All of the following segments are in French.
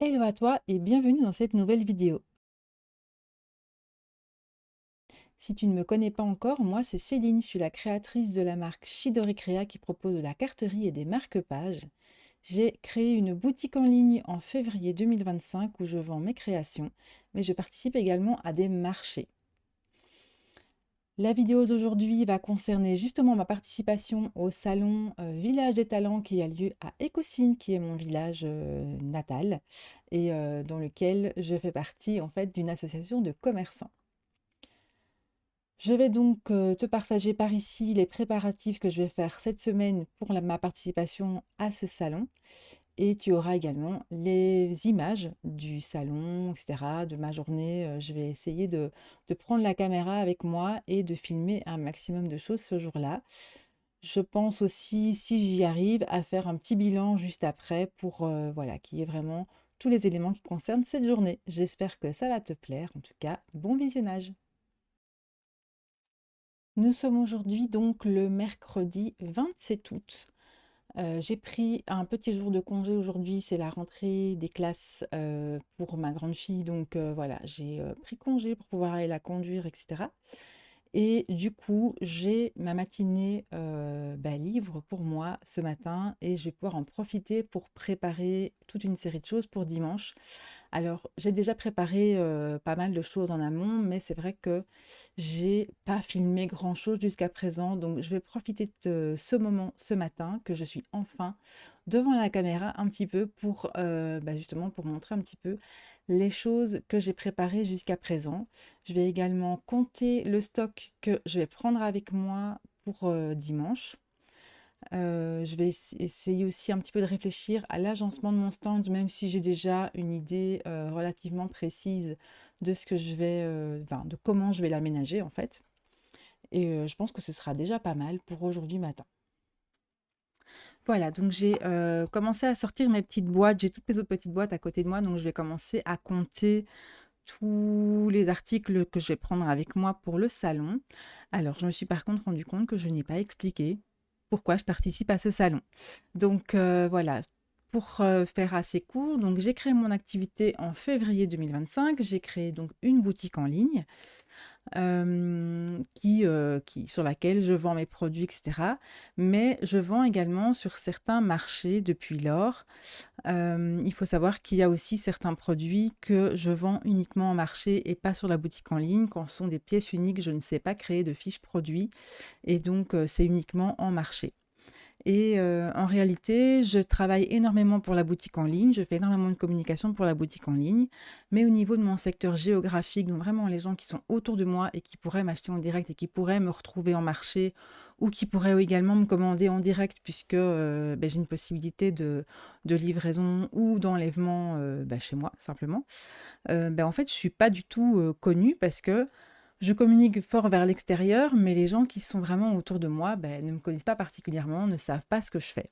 Hello à toi et bienvenue dans cette nouvelle vidéo. Si tu ne me connais pas encore, moi c'est Céline, je suis la créatrice de la marque Shidori Crea qui propose de la carterie et des marque-pages. J'ai créé une boutique en ligne en février 2025 où je vends mes créations, mais je participe également à des marchés. La vidéo d'aujourd'hui va concerner justement ma participation au salon Village des Talents qui a lieu à Écoussines, qui est mon village natal et dans lequel je fais partie en fait d'une association de commerçants. Je vais donc te partager par ici les préparatifs que je vais faire cette semaine pour ma participation à ce salon. Et tu auras également les images du salon, etc., de ma journée. Je vais essayer de prendre la caméra avec moi et de filmer un maximum de choses ce jour-là. Je pense aussi, si j'y arrive, à faire un petit bilan juste après pour voilà, qu'il y ait vraiment tous les éléments qui concernent cette journée. J'espère que ça va te plaire. En tout cas, bon visionnage. Nous sommes aujourd'hui donc le mercredi 27 août. J'ai pris un petit jour de congé aujourd'hui, c'est la rentrée des classes pour ma grande fille, donc voilà, j'ai pris congé pour pouvoir aller la conduire, etc. Et du coup, j'ai ma matinée libre pour moi ce matin et je vais pouvoir en profiter pour préparer toute une série de choses pour dimanche. Alors, j'ai déjà préparé pas mal de choses en amont, mais c'est vrai que j'ai pas filmé grand-chose jusqu'à présent. Donc, je vais profiter de ce moment ce matin que je suis enfin devant la caméra un petit peu pour justement pour montrer un petit peu les choses que j'ai préparées jusqu'à présent. Je vais également compter le stock que je vais prendre avec moi pour dimanche. Je vais essayer aussi un petit peu de réfléchir à l'agencement de mon stand, même si j'ai déjà une idée relativement précise de ce que je vais, de comment je vais l'aménager en fait. Et je pense que ce sera déjà pas mal pour aujourd'hui matin. Voilà, donc j'ai commencé à sortir mes petites boîtes. J'ai toutes mes autres petites boîtes à côté de moi, donc je vais commencer à compter tous les articles que je vais prendre avec moi pour le salon. Alors, je me suis par contre rendu compte que je n'ai pas expliqué pourquoi je participe à ce salon. Donc voilà, pour faire assez court, donc j'ai créé mon activité en février 2025. J'ai créé donc une boutique en ligne sur laquelle je vends mes produits, etc. Mais je vends également sur certains marchés depuis lors. Il faut savoir qu'il y a aussi certains produits que je vends uniquement en marché et pas sur la boutique en ligne. Quand ce sont des pièces uniques, je ne sais pas créer de fiches produits et donc c'est uniquement en marché. Et en réalité, je travaille énormément pour la boutique en ligne, je fais énormément de communication pour la boutique en ligne, mais au niveau de mon secteur géographique, donc vraiment les gens qui sont autour de moi et qui pourraient m'acheter en direct et qui pourraient me retrouver en marché ou qui pourraient également me commander en direct puisque j'ai une possibilité de livraison ou d'enlèvement chez moi simplement. En fait, je suis pas du tout connue parce que je communique fort vers l'extérieur, mais les gens qui sont vraiment autour de moi, ne me connaissent pas particulièrement, ne savent pas ce que je fais.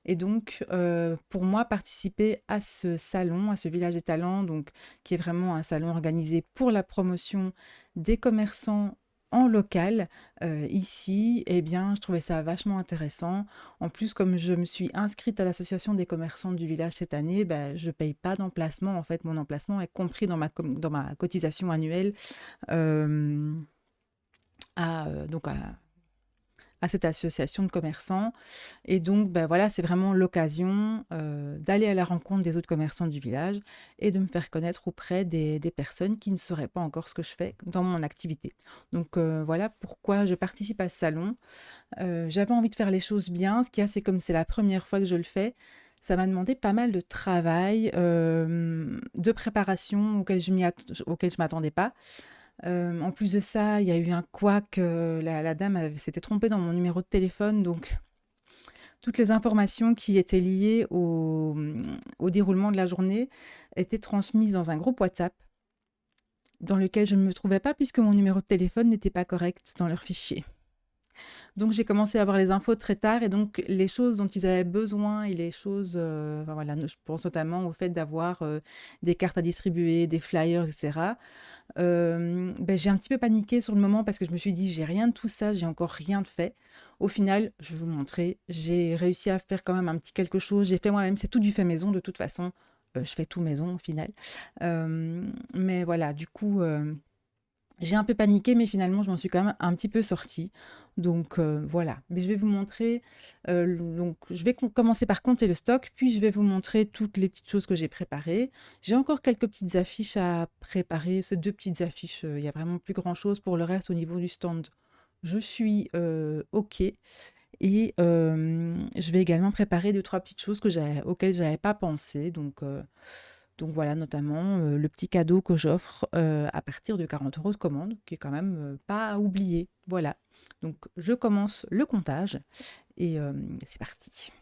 Et donc, pour moi, participer à ce salon, à ce village des talents, donc qui est vraiment un salon organisé pour la promotion des commerçants en local, ici, eh bien, je trouvais ça vachement intéressant. En plus, comme je me suis inscrite à l'association des commerçants du village cette année, je paye pas d'emplacement. En fait, mon emplacement est compris dans ma cotisation annuelle euh, à cette association de commerçants. Et donc, voilà, c'est vraiment l'occasion d'aller à la rencontre des autres commerçants du village et de me faire connaître auprès des personnes qui ne sauraient pas encore ce que je fais dans mon activité. Donc, voilà pourquoi je participe à ce salon. J'avais envie de faire les choses bien. Ce qu'il y a, c'est comme c'est la première fois que je le fais, ça m'a demandé pas mal de travail, de préparation auquel je m'attendais pas. En plus de ça, il y a eu un couac, la dame s'était trompée dans mon numéro de téléphone, donc toutes les informations qui étaient liées au déroulement de la journée étaient transmises dans un groupe WhatsApp dans lequel je ne me trouvais pas puisque mon numéro de téléphone n'était pas correct dans leur fichier. Donc j'ai commencé à avoir les infos très tard et donc les choses dont ils avaient besoin et les choses, voilà, je pense notamment au fait d'avoir des cartes à distribuer, des flyers, etc. J'ai un petit peu paniqué sur le moment parce que je me suis dit: «J'ai rien de tout ça, j'ai encore rien de fait». Au final, je vais vous montrer, j'ai réussi à faire quand même un petit quelque chose. J'ai fait moi-même, c'est tout du fait maison de toute façon. je fais tout maison au final. Mais voilà, du coup, j'ai un peu paniqué, mais finalement, je m'en suis quand même un petit peu sortie. Donc voilà. Mais je vais vous montrer. Donc, je vais commencer par compter le stock, puis je vais vous montrer toutes les petites choses que j'ai préparées. J'ai encore quelques petites affiches à préparer. Ces deux petites affiches, il y a vraiment plus grand-chose. Pour le reste, au niveau du stand, je suis OK. Et je vais également préparer deux, trois petites choses auxquelles je n'avais pas pensé. Donc voilà, notamment le petit cadeau que j'offre à partir de 40 € de commande, qui est quand même pas à oublier. Voilà. Donc je commence le comptage et c'est parti.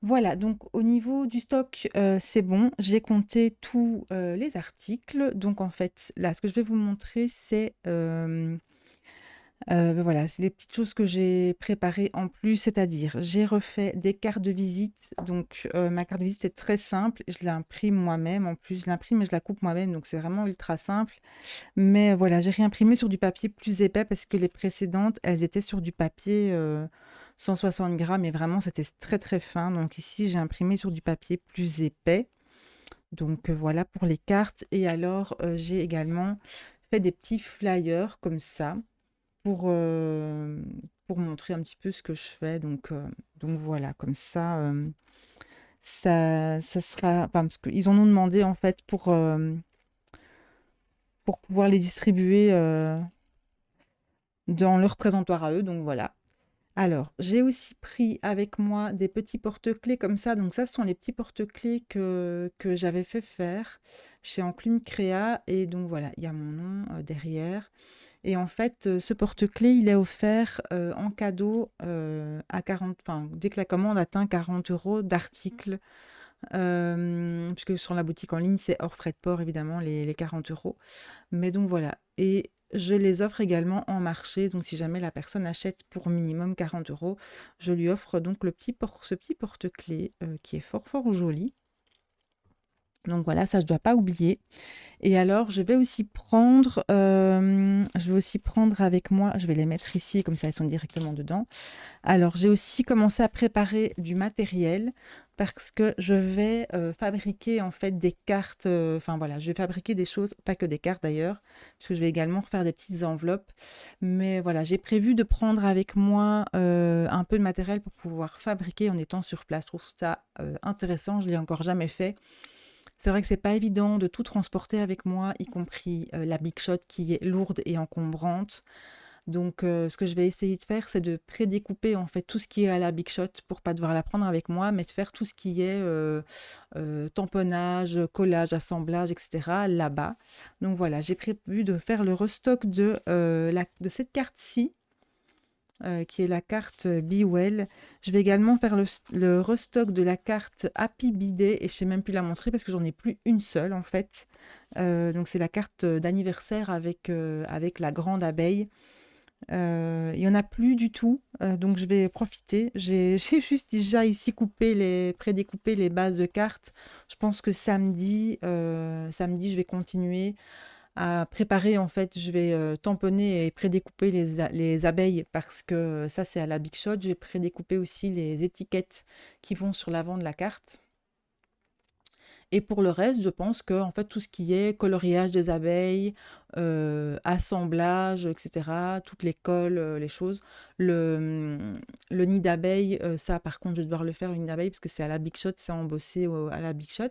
Voilà, donc au niveau du stock, c'est bon. J'ai compté tous les articles. Donc en fait, là, ce que je vais vous montrer, c'est bah, voilà, c'est les petites choses que j'ai préparées en plus, c'est-à-dire j'ai refait des cartes de visite. Donc ma carte de visite est très simple, je l'imprime moi-même. En plus, je l'imprime et je la coupe moi-même, donc c'est vraiment ultra simple. Mais voilà, j'ai réimprimé sur du papier plus épais parce que les précédentes, elles étaient sur du papier 160 grammes et vraiment c'était très très fin. Donc ici, j'ai imprimé sur du papier plus épais. Donc voilà pour les cartes. Et alors, j'ai également fait des petits flyers comme ça pour, euh, pour montrer un petit peu ce que je fais. Donc voilà, comme ça, ça sera. Enfin, parce qu'ils en ont demandé en fait pour pouvoir les distribuer. dans leur présentoir à eux, donc voilà. Alors, j'ai aussi pris avec moi des petits porte-clés comme ça. Donc ça, ce sont les petits porte-clés que j'avais fait faire chez Enclume Créa. Et donc voilà, il y a mon nom derrière. Et en fait, ce porte-clés, il est offert en cadeau à 40, enfin, dès que la commande atteint 40 euros d'articles. Puisque sur la boutique en ligne, c'est hors frais de port, évidemment, les 40 euros. Mais donc voilà. Et je les offre également en marché. Donc si jamais la personne achète pour minimum 40 euros, je lui offre donc ce petit porte-clés qui est fort fort joli. Donc voilà, ça je ne dois pas oublier. Et alors, je vais aussi prendre avec moi, je vais les mettre ici, comme ça elles sont directement dedans. Alors, j'ai aussi commencé à préparer du matériel parce que je vais fabriquer en fait des cartes, enfin voilà, je vais fabriquer des choses, pas que des cartes d'ailleurs, parce que je vais également refaire des petites enveloppes. Mais voilà, j'ai prévu de prendre avec moi un peu de matériel pour pouvoir fabriquer en étant sur place. Je trouve ça intéressant, je ne l'ai encore jamais fait. C'est vrai que c'est pas évident de tout transporter avec moi, y compris la Big Shot qui est lourde et encombrante. Donc, ce que je vais essayer de faire, c'est de prédécouper en fait tout ce qui est à la Big Shot pour pas devoir la prendre avec moi, mais de faire tout ce qui est tamponnage, collage, assemblage, etc. là-bas. Donc voilà, j'ai prévu de faire le restock de cette carte-ci qui est la carte Be Well. Je vais également faire le restock de la carte Happy Bidet et je sais même plus la montrer parce que j'en ai plus une seule en fait. Donc c'est la carte d'anniversaire avec la grande abeille. Il y en a plus du tout, donc je vais profiter. J'ai juste déjà ici prédécoupé les bases de cartes. Je pense que samedi, je vais continuer à préparer en fait, je vais tamponner et prédécouper les abeilles parce que ça c'est à la Big Shot. J'ai prédécoupé aussi les étiquettes qui vont sur l'avant de la carte. Et pour le reste, je pense que en fait, tout ce qui est coloriage des abeilles, assemblage, etc., toutes les colles, les choses, le nid d'abeille, ça par contre, je vais devoir le faire, le nid d'abeille, parce que c'est à la Big Shot, c'est embossé à la Big Shot.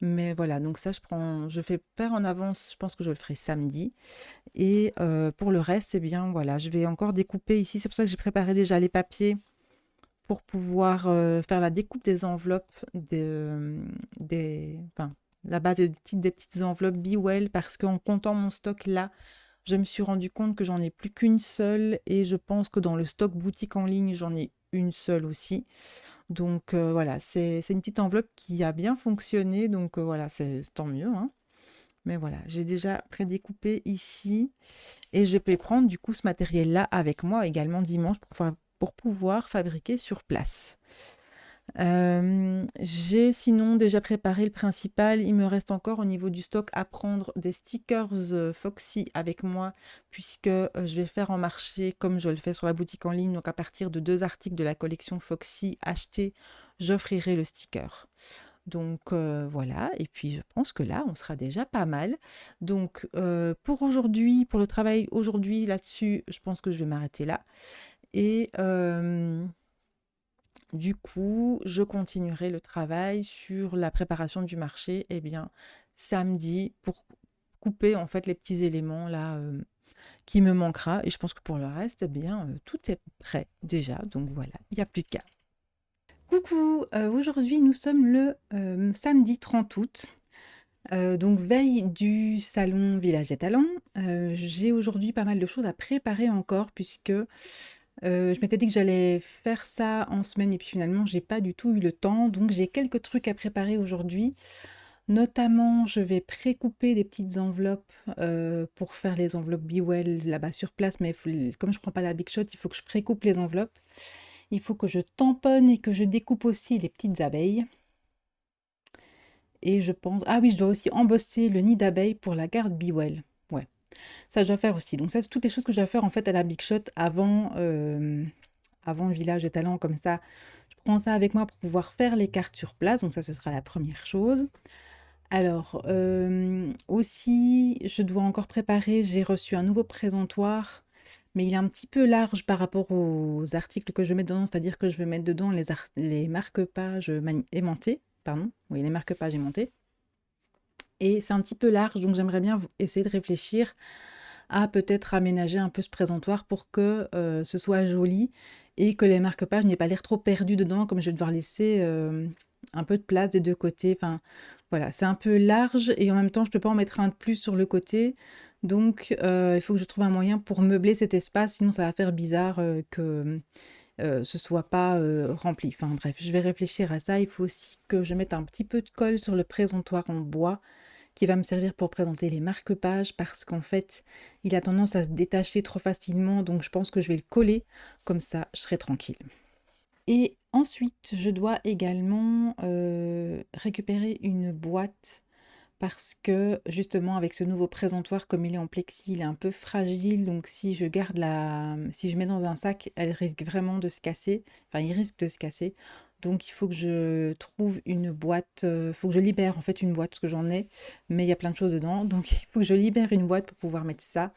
Mais voilà, donc ça, je fais faire en avance, je pense que je le ferai samedi. Et pour le reste, eh bien voilà, je vais encore découper ici. C'est pour ça que j'ai préparé déjà les papiers pour pouvoir faire la découpe des enveloppes, enfin, la base des petites enveloppes Be Well, parce qu'en comptant mon stock là, je me suis rendu compte que j'en ai plus qu'une seule et je pense que dans le stock boutique en ligne, j'en ai une seule aussi. Donc voilà, c'est une petite enveloppe qui a bien fonctionné, donc voilà, c'est tant mieux, hein. Mais voilà, j'ai déjà prédécoupé ici et je vais prendre du coup ce matériel-là avec moi également dimanche pour pouvoir fabriquer sur place. J'ai sinon déjà préparé le principal. Il me reste encore au niveau du stock à prendre des stickers Foxy avec moi puisque je vais faire en marché comme je le fais sur la boutique en ligne. Donc à partir de 2 articles de la collection Foxy achetés, j'offrirai le sticker. Donc voilà, et puis je pense que là, on sera déjà pas mal. Donc pour aujourd'hui, pour le travail aujourd'hui là-dessus, je pense que je vais m'arrêter là. Et du coup, je continuerai le travail sur la préparation du marché, eh bien, samedi, pour couper en fait les petits éléments là qui me manquera. Et je pense que pour le reste, eh bien, tout est prêt déjà. Donc voilà, il n'y a plus qu'à. Coucou, aujourd'hui nous sommes le samedi 30 août, donc veille du salon Village des Talents. J'ai aujourd'hui pas mal de choses à préparer encore puisque je m'étais dit que j'allais faire ça en semaine et puis finalement j'ai pas du tout eu le temps. Donc j'ai quelques trucs à préparer aujourd'hui. Notamment, je vais pré-couper des petites enveloppes pour faire les enveloppes Be Well là-bas sur place, mais comme je prends pas la Big Shot, il faut que je pré-coupe les enveloppes. Il faut que je tamponne et que je découpe aussi les petites abeilles. Et je pense... Ah oui, je dois aussi embosser le nid d'abeilles pour la garde Be Well. Ouais, ça je dois faire aussi. Donc ça, c'est toutes les choses que je dois faire en fait à la Big Shot avant le village des talents. Comme ça, je prends ça avec moi pour pouvoir faire les cartes sur place. Donc ça, ce sera la première chose. Alors, aussi, je dois encore préparer, j'ai reçu un nouveau présentoir, mais il est un petit peu large par rapport aux articles que je mets dedans, c'est-à-dire que je vais mettre dedans les marque-pages aimantés, pardon, oui, les marque-pages aimantés. Et c'est un petit peu large, donc j'aimerais bien essayer de réfléchir à peut-être aménager un peu ce présentoir pour que ce soit joli et que les marque-pages n'aient pas l'air trop perdus dedans, comme je vais devoir laisser un peu de place des deux côtés. Enfin, voilà, c'est un peu large et en même temps, je peux pas en mettre un de plus sur le côté. Donc, il faut que je trouve un moyen pour meubler cet espace, sinon ça va faire bizarre que ce soit pas rempli. Enfin bref, je vais réfléchir à ça. Il faut aussi que je mette un petit peu de colle sur le présentoir en bois qui va me servir pour présenter les marque-pages parce qu'en fait, il a tendance à se détacher trop facilement. Donc je pense que je vais le coller. Comme ça, je serai tranquille. Et ensuite, je dois également récupérer une boîte parce que justement avec ce nouveau présentoir, comme il est en plexi, il est un peu fragile. Donc si je mets dans un sac, elle risque vraiment de se casser. Enfin, il risque de se casser. Donc il faut que je trouve une boîte, il faut que je libère en fait une boîte parce que j'en ai, mais il y a plein de choses dedans. Donc il faut que je libère une boîte pour pouvoir mettre ça.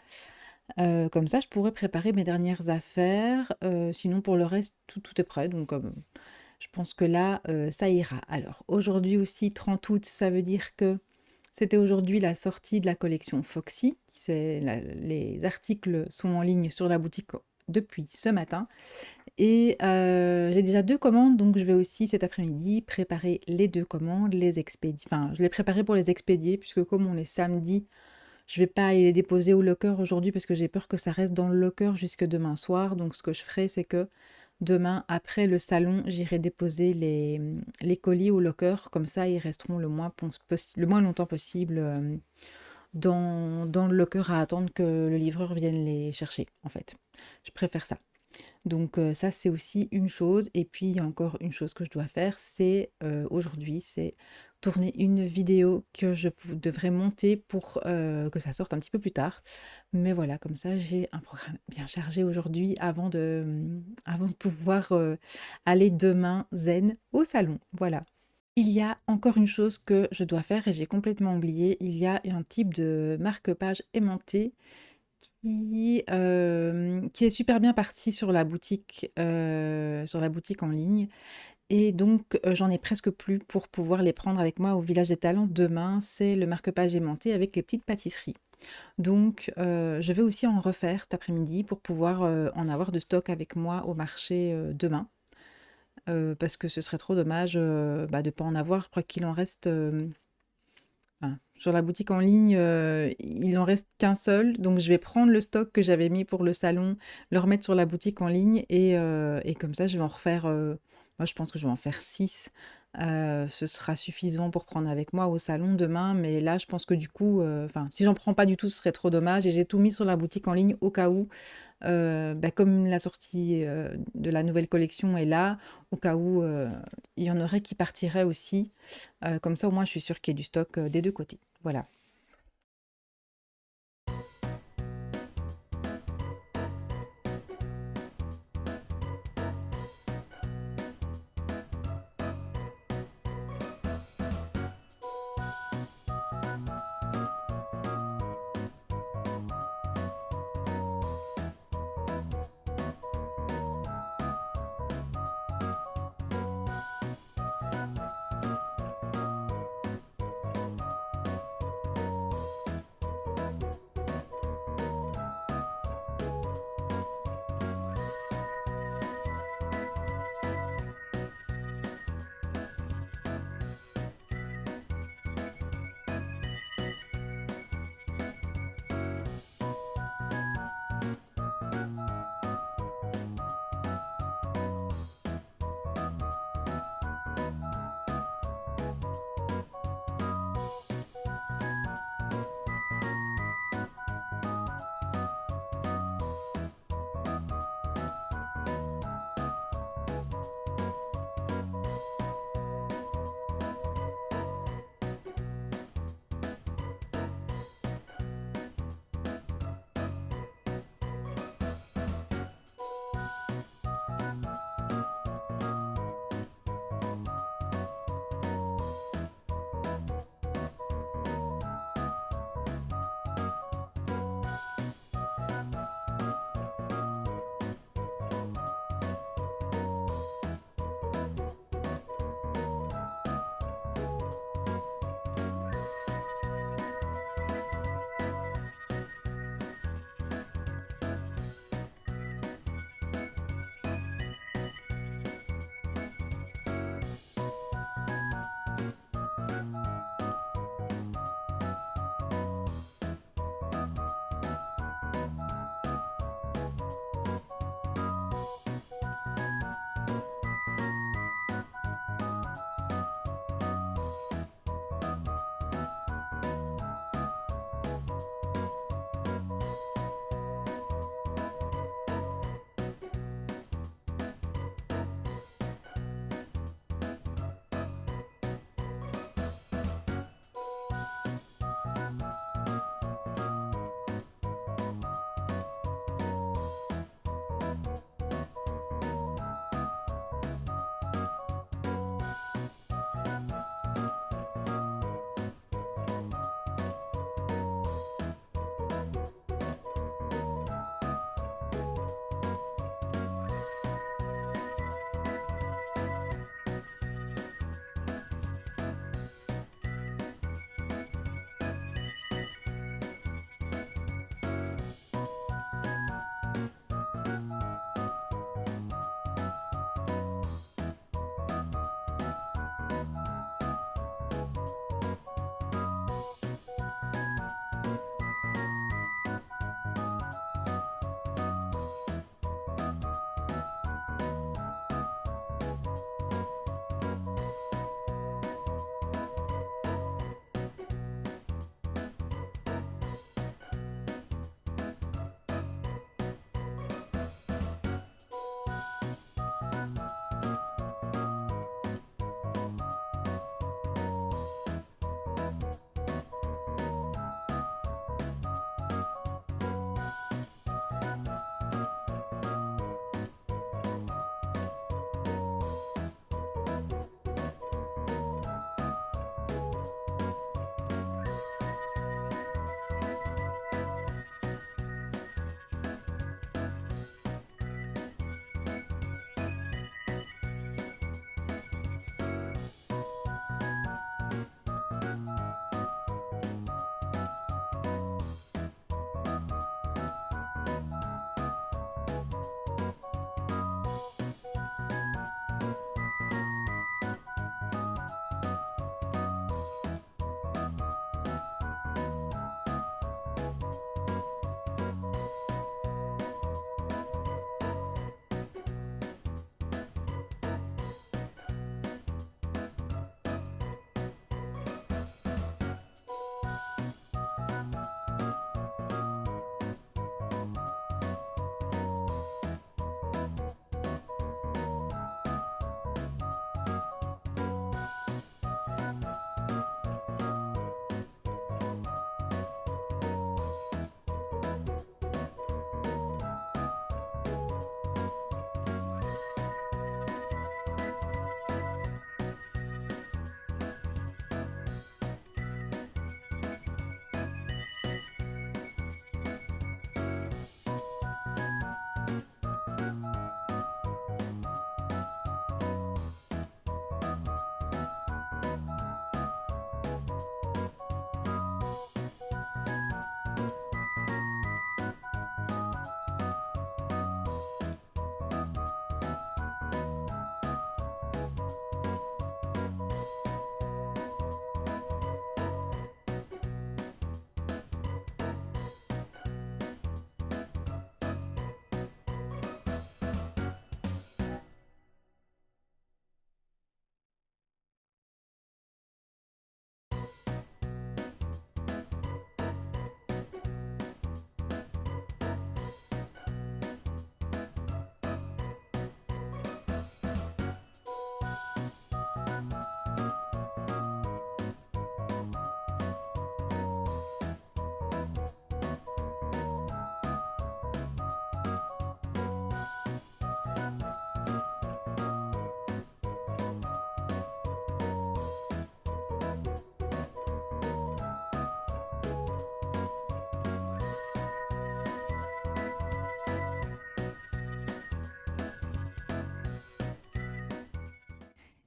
Comme ça, je pourrais préparer mes dernières affaires. Sinon, pour le reste, tout est prêt. Donc, je pense que là, ça ira. Alors, aujourd'hui aussi, 30 août, ça veut dire que c'était aujourd'hui la sortie de la collection Foxy. Les articles sont en ligne sur la boutique depuis ce matin. Et j'ai déjà 2 commandes, donc je vais aussi cet après-midi préparer les 2 commandes, les expédier. Enfin, je les préparer pour les expédier, puisque comme on est samedi, je vais pas aller les déposer au locker aujourd'hui parce que j'ai peur que ça reste dans le locker jusque demain soir. Donc ce que je ferai, c'est que demain, après le salon, j'irai déposer les colis au locker. Comme ça, ils resteront le moins longtemps possible dans le locker à attendre que le livreur vienne les chercher, en fait. Je préfère ça. Donc ça, c'est aussi une chose. Et puis, il y a encore une chose que je dois faire, c'est aujourd'hui, c'est tourner une vidéo que devrais monter pour que ça sorte un petit peu plus tard. Mais voilà, comme ça, j'ai un programme bien chargé aujourd'hui avant de pouvoir aller demain zen au salon. Voilà. Il y a encore une chose que je dois faire et j'ai complètement oublié. Il y a un type de marque-page aimanté qui est super bien parti sur la boutique en ligne. Et donc, j'en ai presque plus pour pouvoir les prendre avec moi au Village des Talents. Demain, c'est le marque-page aimanté avec les petites pâtisseries. Donc, je vais aussi en refaire cet après-midi pour pouvoir en avoir de stock avec moi au marché demain. Parce que ce serait trop dommage de ne pas en avoir. Je crois qu'il en reste enfin, sur la boutique en ligne, il en reste qu'un seul, donc je vais prendre le stock que j'avais mis pour le salon, le remettre sur la boutique en ligne et comme ça je vais en refaire, moi je pense que je vais en faire 6. Ce sera suffisant pour prendre avec moi au salon demain, mais là je pense que du coup, enfin si j'en prends pas du tout, ce serait trop dommage et j'ai tout mis sur la boutique en ligne au cas où, comme la sortie, de la nouvelle collection est là, au cas où, il y en aurait qui partiraient aussi. Comme ça, au moins, je suis sûre qu'il y ait du stock des deux côtés. Voilà.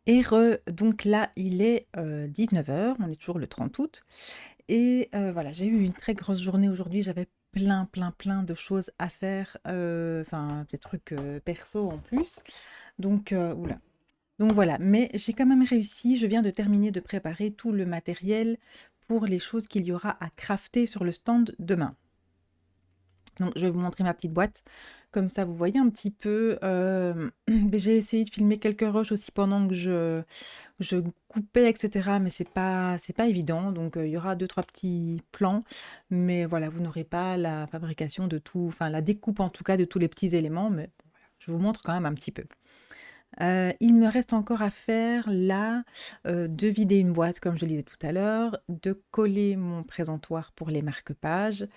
Donc là, il est 19 h, on est toujours le 30 août. Et voilà, j'ai eu une très grosse journée aujourd'hui. J'avais plein, plein, plein de choses à faire, enfin des trucs perso en plus. Donc, oula. Donc voilà, mais j'ai quand même réussi. Je viens de terminer de préparer tout le matériel pour les choses qu'il y aura à crafter sur le stand demain. Donc, je vais vous montrer ma petite boîte. Comme ça, vous voyez un petit peu. J'ai essayé de filmer quelques rushs aussi pendant que je coupais, etc. Mais c'est pas évident. Donc, il y aura deux, trois petits plans. Mais voilà, vous n'aurez pas la fabrication de tout, enfin la découpe en tout cas de tous les petits éléments. Mais voilà, je vous montre quand même un petit peu. Il me reste encore à faire là, de vider une boîte, comme je le disais tout à l'heure, de coller mon présentoir pour les marque-pages.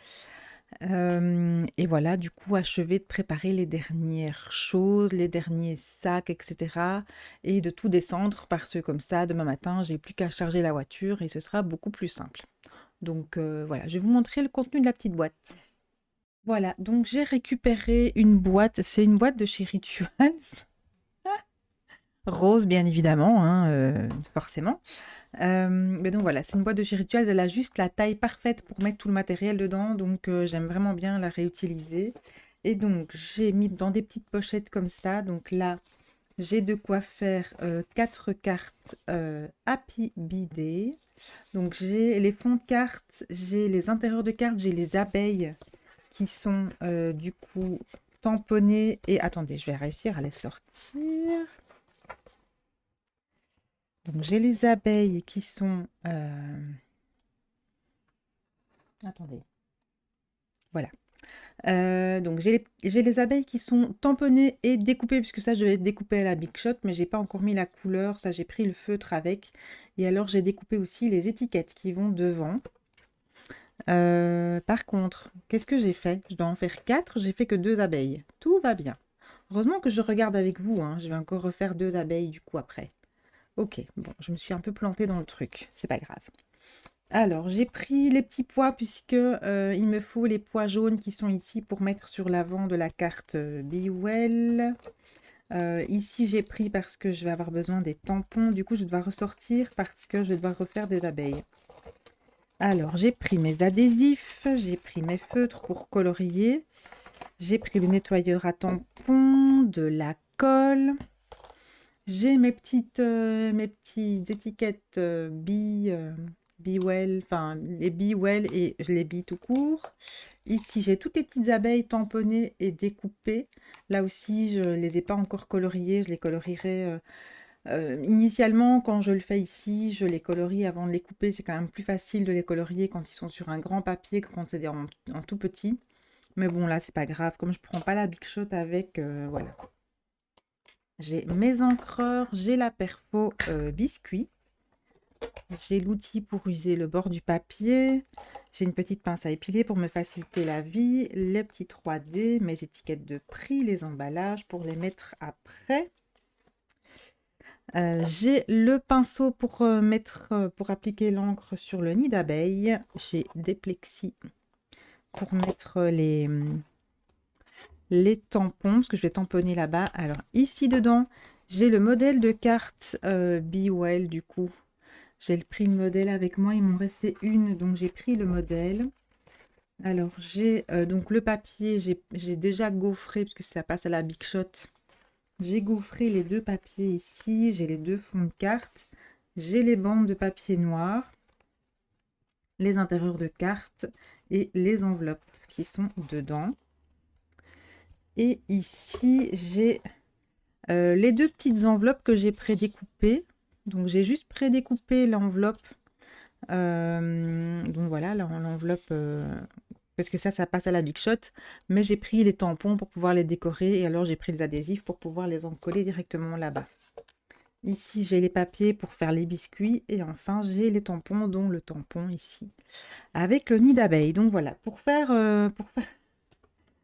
Et voilà, du coup, achever de préparer les dernières choses, les derniers sacs, etc. Et de tout descendre parce que comme ça, demain matin, j'ai plus qu'à charger la voiture et ce sera beaucoup plus simple. Donc voilà, je vais vous montrer le contenu de la petite boîte. Voilà, donc j'ai récupéré une boîte, c'est une boîte de chez Rituals, rose bien évidemment, hein, forcément. Mais donc voilà, c'est une boîte de chez Rituals, elle a juste la taille parfaite pour mettre tout le matériel dedans, donc j'aime vraiment bien la réutiliser. Et donc j'ai mis dans des petites pochettes comme ça, donc là j'ai de quoi faire 4 cartes Happy Bee. Donc j'ai les fonds de cartes, j'ai les intérieurs de cartes, j'ai les abeilles qui sont du coup tamponnées et attendez, je vais réussir à les sortir. Donc j'ai les abeilles qui sont attendez. Voilà. Donc j'ai les abeilles qui sont tamponnées et découpées, puisque ça je vais découper à la Big Shot, mais j'ai pas encore mis la couleur, ça j'ai pris le feutre avec. Et alors j'ai découpé aussi les étiquettes qui vont devant. Par contre, qu'est-ce que j'ai fait? Je dois en faire 4, j'ai fait que 2 abeilles. Tout va bien. Heureusement que je regarde avec vous, hein. Je vais encore refaire 2 abeilles du coup après. Ok, bon, je me suis un peu plantée dans le truc, c'est pas grave. Alors, j'ai pris les petits pois puisque il me faut les pois jaunes qui sont ici pour mettre sur l'avant de la carte Be Well. Ici, j'ai pris parce que je vais avoir besoin des tampons. Du coup, je dois ressortir parce que je vais devoir refaire des abeilles. Alors, j'ai pris mes adhésifs, j'ai pris mes feutres pour colorier. J'ai pris le nettoyeur à tampons, de la colle. J'ai mes petites étiquettes Be Well, enfin les Be Well et les Be tout court. Ici, j'ai toutes les petites abeilles tamponnées et découpées. Là aussi, je ne les ai pas encore coloriées. Je les colorierai initialement quand je le fais ici. Je les colorie avant de les couper. C'est quand même plus facile de les colorier quand ils sont sur un grand papier que quand c'est en tout petit. Mais bon, là, c'est pas grave. Comme je prends pas la Big Shot avec, voilà. J'ai mes encreurs, j'ai la perfo biscuit, j'ai l'outil pour user le bord du papier, j'ai une petite pince à épiler pour me faciliter la vie, les petits 3D, mes étiquettes de prix, les emballages pour les mettre après. J'ai le pinceau pour pour appliquer l'encre sur le nid d'abeille. J'ai des plexis pour mettre les tampons, parce que je vais tamponner là-bas. Alors ici dedans, j'ai le modèle de carte Be Well du coup. J'ai pris le modèle avec moi, il m'en restait une, donc j'ai pris le modèle. Alors j'ai donc le papier, j'ai déjà gaufré, puisque ça passe à la Big Shot. J'ai gaufré les deux papiers ici, j'ai les deux fonds de carte, j'ai les bandes de papier noir, les intérieurs de carte et les enveloppes qui sont dedans. Et ici, j'ai les deux petites enveloppes que j'ai prédécoupées. Donc, j'ai juste prédécoupé l'enveloppe. Donc, voilà, l'enveloppe, parce que ça passe à la Big Shot. Mais j'ai pris les tampons pour pouvoir les décorer. Et alors, j'ai pris les adhésifs pour pouvoir les en coller directement là-bas. Ici, j'ai les papiers pour faire les biscuits. Et enfin, j'ai les tampons, dont le tampon ici, avec le nid d'abeille. Donc, voilà, pour faire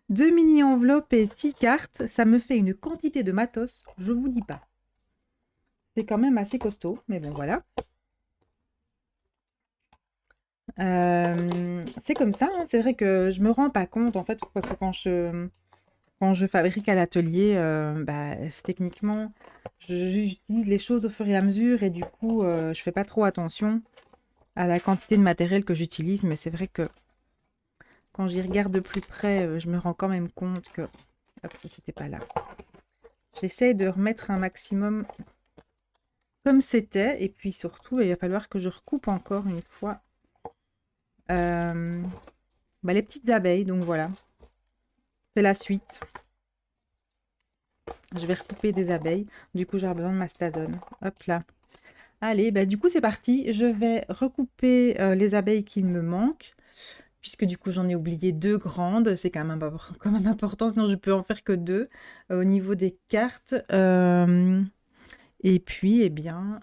2 mini-enveloppes et 6 cartes, ça me fait une quantité de matos, je vous dis pas. C'est quand même assez costaud, mais bon, voilà. C'est comme ça, hein. C'est vrai que je me rends pas compte, en fait, parce que Quand je fabrique à l'atelier, bah, techniquement, j'utilise les choses au fur et à mesure et du coup, je fais pas trop attention à la quantité de matériel que j'utilise, mais c'est vrai que quand j'y regarde de plus près, je me rends quand même compte que hop, ça c'était pas là. J'essaie de remettre un maximum comme c'était et puis surtout, il va falloir que je recoupe encore une fois, hem, bah, les petites abeilles, donc voilà, c'est la suite. Je vais recouper des abeilles, du coup, j'aurai besoin de ma stazone. Hop là. Allez, bah, du coup, c'est parti. Je vais recouper, les abeilles qu'il me manque, puisque du coup, j'en ai oublié 2 grandes. C'est quand même important, sinon je peux en faire que 2, au niveau des cartes. Et puis, eh bien,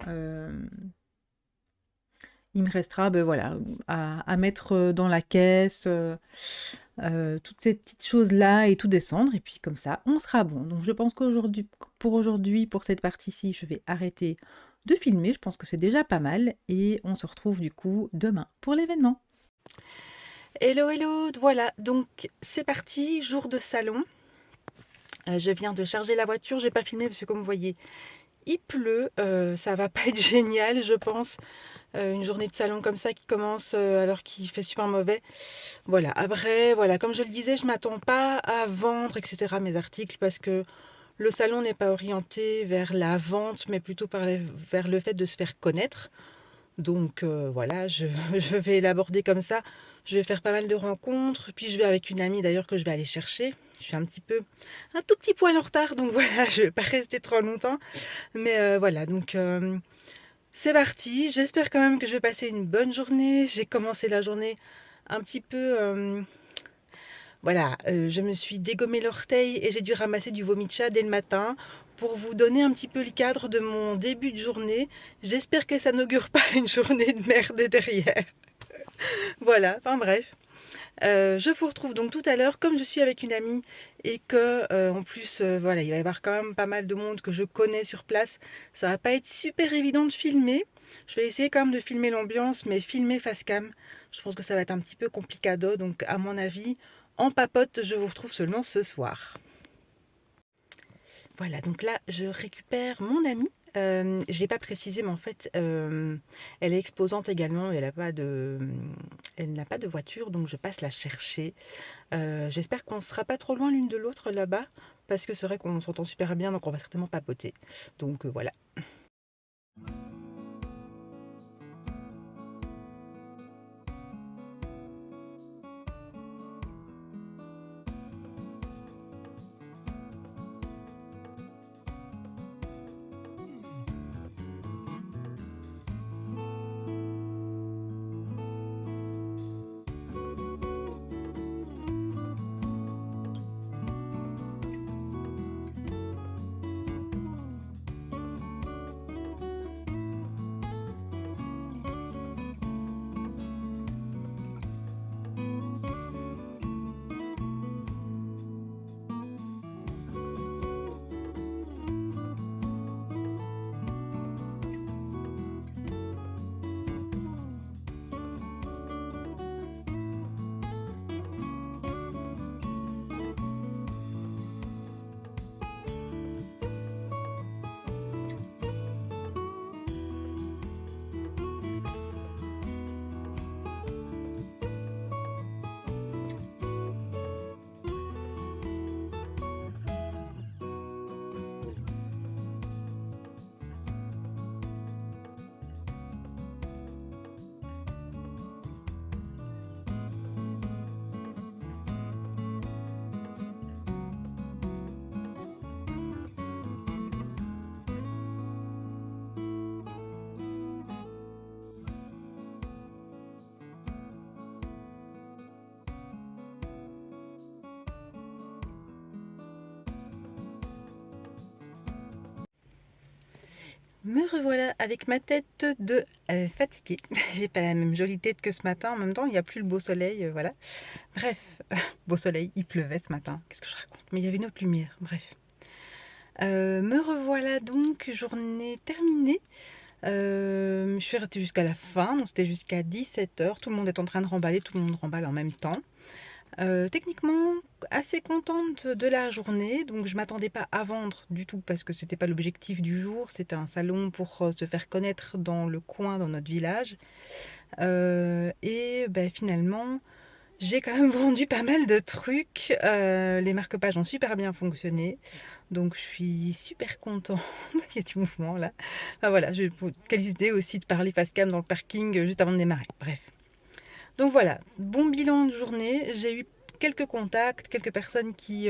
il me restera, beh, voilà, à mettre, dans la caisse, toutes ces petites choses-là et tout descendre et puis comme ça, on sera bon. Donc je pense qu'aujourd'hui, pour cette partie-ci, je vais arrêter de filmer. Je pense que c'est déjà pas mal et on se retrouve du coup demain pour l'événement. Hello, hello, voilà, donc c'est parti, jour de salon. Je viens de charger la voiture, j'ai pas filmé parce que comme vous voyez, il pleut, ça va pas être génial, je pense. Une journée de salon comme ça qui commence alors qu'il fait super mauvais. Voilà, après, voilà, comme je le disais, je m'attends pas à vendre, etc. mes articles parce que le salon n'est pas orienté vers la vente, mais plutôt vers le fait de se faire connaître. Donc voilà, je vais l'aborder comme ça. Je vais faire pas mal de rencontres, puis je vais avec une amie d'ailleurs que je vais aller chercher. Je suis un tout petit poil en retard, donc voilà, je vais pas rester trop longtemps. Mais voilà, donc c'est parti. J'espère quand même que je vais passer une bonne journée. J'ai commencé la journée un petit peu voilà, je me suis dégommé l'orteil et j'ai dû ramasser du vomi de chat dès le matin pour vous donner un petit peu le cadre de mon début de journée. J'espère que ça n'augure pas une journée de merde derrière. Voilà, enfin bref. Je vous retrouve donc tout à l'heure, comme je suis avec une amie et que en plus voilà, il va y avoir quand même pas mal de monde que je connais sur place. Ça va pas être super évident de filmer. Je vais essayer quand même de filmer l'ambiance, mais filmer face cam, je pense que ça va être un petit peu complicado. Donc à mon avis, en papote, je vous retrouve seulement ce soir. Voilà, donc là, je récupère mon amie. Je l'ai pas précisé, mais en fait, elle est exposante également. Elle n'a pas de voiture, donc je passe la chercher. J'espère qu'on ne sera pas trop loin l'une de l'autre là-bas, parce que c'est vrai qu'on s'entend super bien, donc on va certainement papoter. Donc voilà. Me revoilà avec ma tête de fatiguée. J'ai pas la même jolie tête que ce matin. En même temps, il n'y a plus le beau soleil. Voilà. Bref, beau soleil, il pleuvait ce matin. Qu'est-ce que je raconte? Mais il y avait une autre lumière. Bref. Me revoilà donc, journée terminée. Je suis restée jusqu'à la fin. Donc c'était jusqu'à 17h. Tout le monde est en train de remballer. Tout le monde remballe en même temps. Techniquement, assez contente de la journée, donc je m'attendais pas à vendre du tout parce que c'était pas l'objectif du jour. C'était un salon pour, se faire connaître dans le coin, dans notre village, et beh, finalement, j'ai quand même vendu pas mal de trucs. Les marque-pages ont super bien fonctionné, donc je suis super contente. Il y a du mouvement là. Enfin voilà, quelle idée aussi de parler face cam dans le parking, juste avant de démarrer. Bref. Donc voilà, bon bilan de journée. J'ai eu quelques contacts, quelques personnes qui,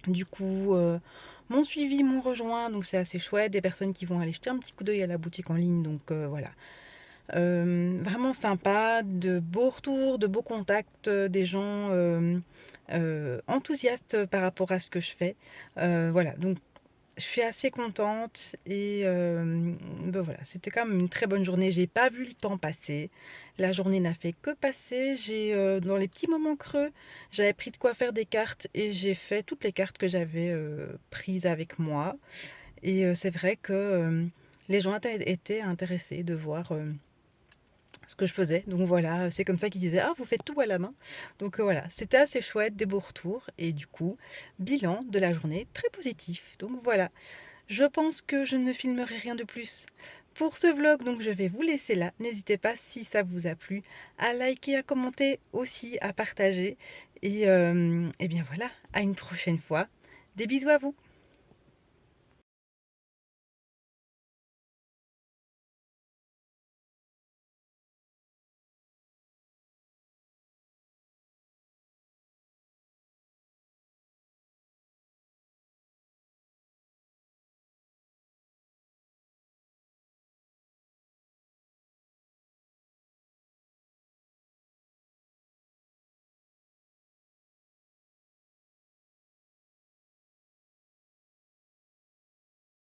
du coup, m'ont suivi, m'ont rejoint, donc c'est assez chouette. Des personnes qui vont aller jeter un petit coup d'œil à la boutique en ligne, donc voilà. Vraiment sympa, de beaux retours, de beaux contacts, des gens enthousiastes par rapport à ce que je fais. Voilà, donc je suis assez contente et ben voilà, c'était quand même une très bonne journée. J'ai pas vu le temps passer. La journée n'a fait que passer. Dans les petits moments creux, j'avais pris de quoi faire des cartes et j'ai fait toutes les cartes que j'avais prises avec moi. Et c'est vrai que les gens étaient intéressés de voir ce que je faisais. Donc voilà, c'est comme ça qu'ils disaient: «Ah, vous faites tout à la main». Donc voilà, c'était assez chouette, des beaux retours et du coup, bilan de la journée très positif. Donc voilà, je pense que je ne filmerai rien de plus pour ce vlog, donc je vais vous laisser là. N'hésitez pas, si ça vous a plu, à liker, à commenter aussi, à partager et bien voilà, à une prochaine fois. Des bisous à vous.